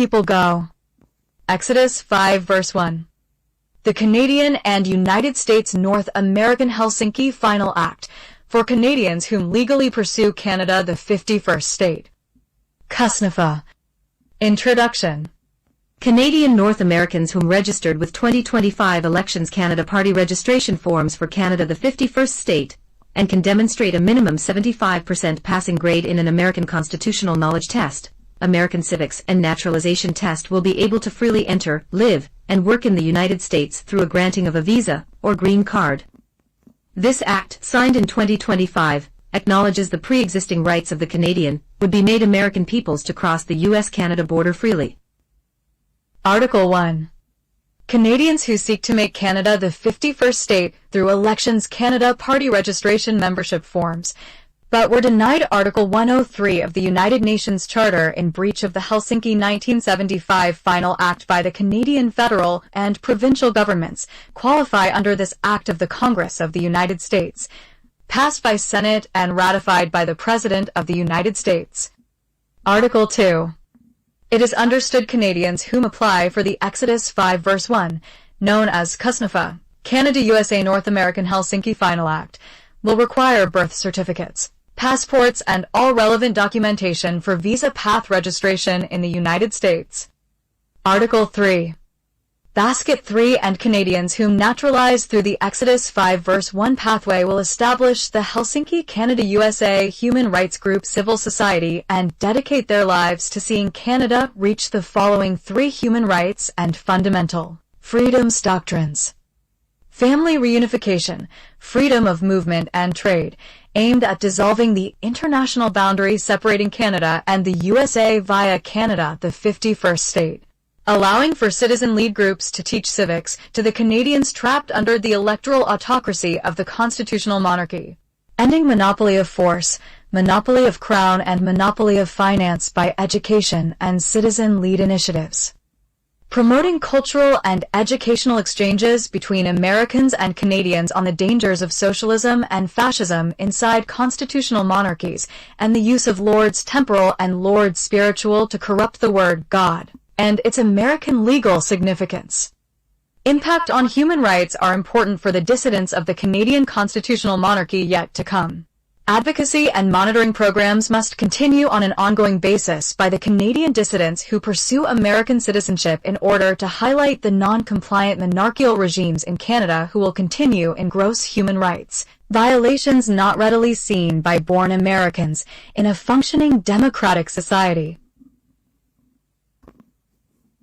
people go. Exodus 5 verse 1. The Canadian and United States North American Helsinki Final Act for Canadians whom legally pursue Canada the 51st state. Kusnafa. Introduction. Canadian North Americans whom registered with 2025 Elections Canada Party registration forms for Canada the 51st state and can demonstrate a minimum 75% passing grade in an American Constitutional Knowledge Test, American Civics and Naturalization Test will be able to freely enter, live, and work in the United States through a granting of a visa or green card. This act, signed in 2025, acknowledges the pre-existing rights of the Canadian, would be made American peoples to cross the U.S.-Canada border freely. Article 1. Canadians who seek to make Canada the 51st state through Elections Canada Party registration membership forms, but were denied Article 103 of the United Nations Charter in breach of the Helsinki 1975 Final Act by the Canadian federal and provincial governments, qualify under this Act of the Congress of the United States, passed by Senate and ratified by the President of the United States. Article 2. It is understood Canadians whom apply for the Exodus 5 verse 1, known as Kusnafa, Canada-USA North American Helsinki Final Act, will require birth certificates, passports, and all relevant documentation for visa path registration in the United States. Article 3. Basket 3 and Canadians whom naturalize through the Exodus 5 verse 1 pathway will establish the Helsinki Canada-USA Human Rights Group civil society and dedicate their lives to seeing Canada reach the following 3 human rights and fundamental freedoms doctrines. Family reunification, freedom of movement and trade, aimed at dissolving the international boundary separating Canada and the USA via Canada the 51st state. Allowing for citizen lead groups to teach civics to the Canadians trapped under the electoral autocracy of the constitutional monarchy. Ending monopoly of force, monopoly of crown, and monopoly of finance by education and citizen lead initiatives. Promoting cultural and educational exchanges between Americans and Canadians on the dangers of socialism and fascism inside constitutional monarchies and the use of Lord's temporal and Lord's spiritual to corrupt the word God and its American legal significance. Impact on human rights are important for the dissidents of the Canadian constitutional monarchy yet to come. Advocacy and monitoring programs must continue on an ongoing basis by the Canadian dissidents who pursue American citizenship in order to highlight the non-compliant monarchical regimes in Canada who will continue in gross human rights violations not readily seen by born Americans in a functioning democratic society.